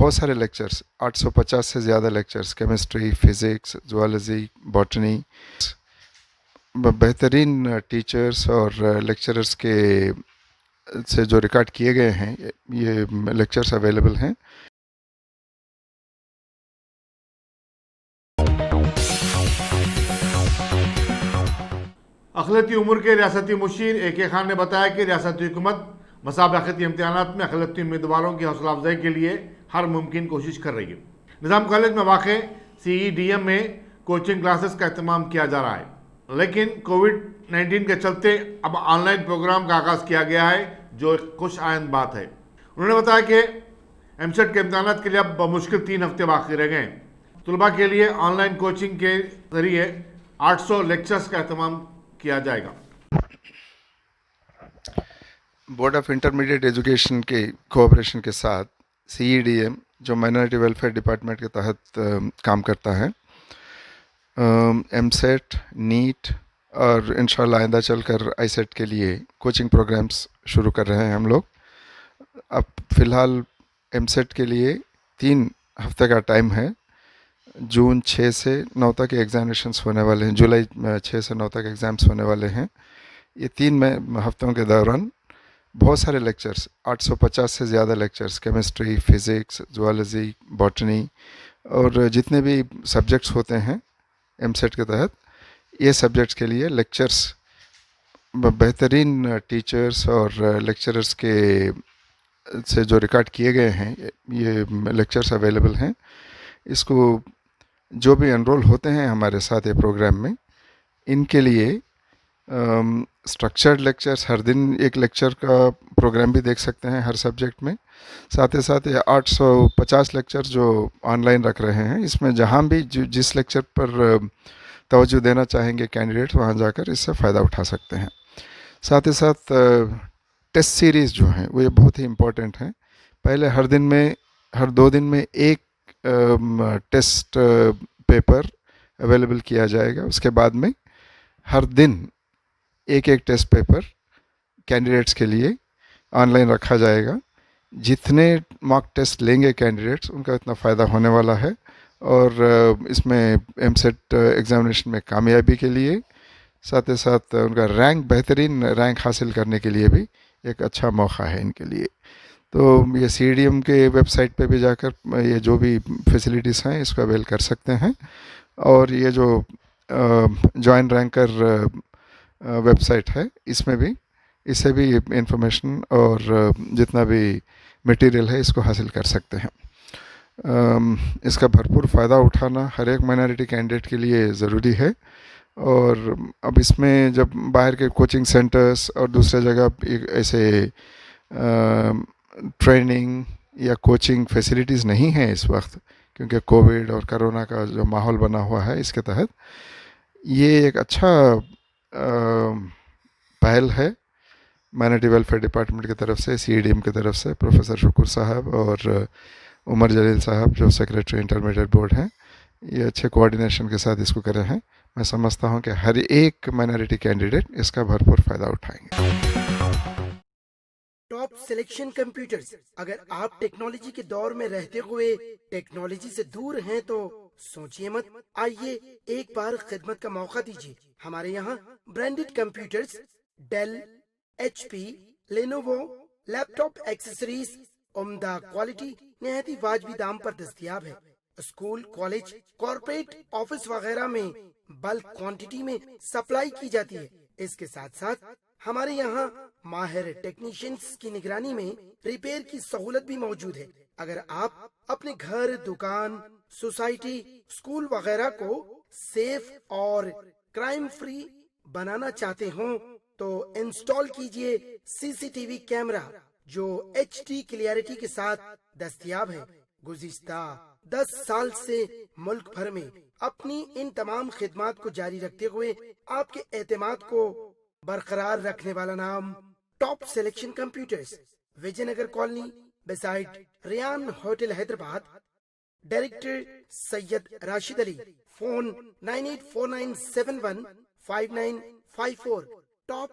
बहुत सारे लेक्चर्स, 850 से ज़्यादा lectures, chemistry, physics, zoology, botany, बेहतरीन टीचर्स और लेक्चरर्स के से जो रिकॉर्ड किए गए हैं, ये लेक्चर्स अवेलेबल हैं। अखिलती उम्र के रियासती मुशीर AK खान ने बताया कि रियासती हुकूमत मसाबक़ती इम्तहानात में अखिलती उम्मीदवारों की हौसला अफजाई के लिए हर मुमकिन कोशिश कर रही है। निज़ाम कॉलेज में वाक़ CEDM में कोचिंग क्लासेस का अहतमाम किया जा रहा है, लेकिन कोविड-19 के चलते अब ऑनलाइन प्रोग्राम का आगाज़ किया गया है, जो एक खुश आइंद बात है। उन्होंने बताया कि MSET के इम्तहानात के लिए अब बमुश्किल 3 हफ्ते बाकी रह गए हैं। तलबा के लिए ऑनलाइन कोचिंग के ज़रिए 800 लेक्चर्स का अहतमाम किया जाएगा। बोर्ड ऑफ इंटरमीडिएट एजुकेशन के कोऑपरेशन के साथ CEDM, जो माइनॉरिटी वेलफेयर डिपार्टमेंट के तहत काम करता है, MSET, NEET और इंशाल्लाह आइंदा चलकर ISET के लिए कोचिंग प्रोग्राम्स शुरू कर रहे हैं हम लोग। अब फ़िलहाल MSET के लिए 3 हफ्ते का टाइम है। जून 6 से 9 तक एग्जामिनेशंस होने वाले हैं, जुलाई 6 से 9 तक एग्ज़ाम्स होने वाले हैं। ये 3 हफ्तों के दौरान बहुत सारे लेक्चर्स, 850 से ज़्यादा lectures, chemistry, physics, zoology, botany और जितने भी सब्जेक्ट्स होते हैं MSET के तहत, ये सब्जेक्ट्स के लिए लेक्चर्स, बेहतरीन टीचर्स और लेक्चरर्स के से जो रिकॉर्ड किए गए हैं, ये लेक्चर्स अवेलेबल हैं। इसको जो भी एनरोल होते हैं हमारे साथ ये प्रोग्राम में, इनके लिए स्ट्रक्चर्ड लेक्चर्स, हर दिन एक लेक्चर का प्रोग्राम भी देख सकते हैं हर सब्जेक्ट में। साथ ही साथ ये 850 लेक्चर जो ऑनलाइन रख रहे हैं, इसमें जहाँ भी जिस लेक्चर पर तवज्जो देना चाहेंगे कैंडिडेट, वहाँ जाकर इससे फ़ायदा उठा सकते हैं। साथ ही साथ टेस्ट सीरीज़ जो हैं वो ये बहुत ही इम्पोर्टेंट हैं। पहले हर 2 दिन में एक टेस्ट पेपर अवेलेबल किया जाएगा। उसके बाद में हर दिन एक टेस्ट पेपर कैंडिडेट्स के लिए ऑनलाइन रखा जाएगा। जितने मॉक टेस्ट लेंगे कैंडिडेट्स, उनका इतना फ़ायदा होने वाला है। और इसमें MSET एग्ज़ामिनेशन में कामयाबी के लिए, साथ ही साथ उनका बेहतरीन रैंक हासिल करने के लिए भी एक अच्छा मौका है इनके लिए। तो ये CEDM के वेबसाइट पे भी जाकर ये जो भी फैसिलिटीज़ हैं इसको अवेल कर सकते हैं। और ये जो जॉइन रैंकर वेबसाइट है, इससे भी इंफॉर्मेशन और जितना भी मटेरियल है इसको हासिल कर सकते हैं। इसका भरपूर फ़ायदा उठाना हर एक माइनॉरिटी कैंडिडेट के लिए ज़रूरी है। और अब इसमें जब बाहर के कोचिंग सेंटर्स और दूसरे जगह ऐसे ट्रेनिंग या कोचिंग फैसिलिटीज़ नहीं हैं इस वक्त, क्योंकि कोविड और कोरोना का जो माहौल बना हुआ है, इसके तहत ये एक अच्छा पहल है माइनॉरिटी वेलफेयर डिपार्टमेंट की तरफ से, CEDM की तरफ से। प्रोफेसर शुक्र साहब और उमर जलील साहब जो सेक्रेटरी इंटरमीडिएट बोर्ड हैं, ये अच्छे कोऑर्डिनेशन के साथ इसको कर रहे हैं। मैं समझता हूँ कि हर एक माइनॉरिटी कैंडिडेट इसका भरपूर फ़ायदा उठाएंगे। Top selection computers. अगर आप टेक्नोलॉजी के दौर में रहते हुए टेक्नोलॉजी से दूर हैं तो सोचिए मत, आइए एक बार खिदमत का मौका दीजिए। हमारे यहाँ branded computers, Dell, HP, Lenovo, laptop accessories उम्दा क्वालिटी, निहायत ही वाजबी दाम पर दस्तयाब है। स्कूल, कॉलेज, कॉर्पोरेट, ऑफिस वगैरह में बल्क क्वांटिटी में सप्लाई की जाती है। इसके साथ साथ हमारे यहाँ माहिर टेक्नीशियंस की निगरानी में रिपेयर की सहूलत भी मौजूद है। अगर आप अपने घर, दुकान, सोसाइटी, स्कूल वगैरह को सेफ और क्राइम फ्री बनाना चाहते हो तो इंस्टॉल कीजिए CCTV कैमरा जो HD क्लियरिटी के साथ दस्तयाब है। गुज़िश्ता 10 साल से मुल्क भर में अपनी इन तमाम खिदमात को जारी रखते हुए आपके एतमाद को बरकरार रखने वाला नाम top selection computers, Vijaynagar colony, beside Riyan hotel, Hyderabad. Director Syed Rashid Ali. Phone 9849715954। Top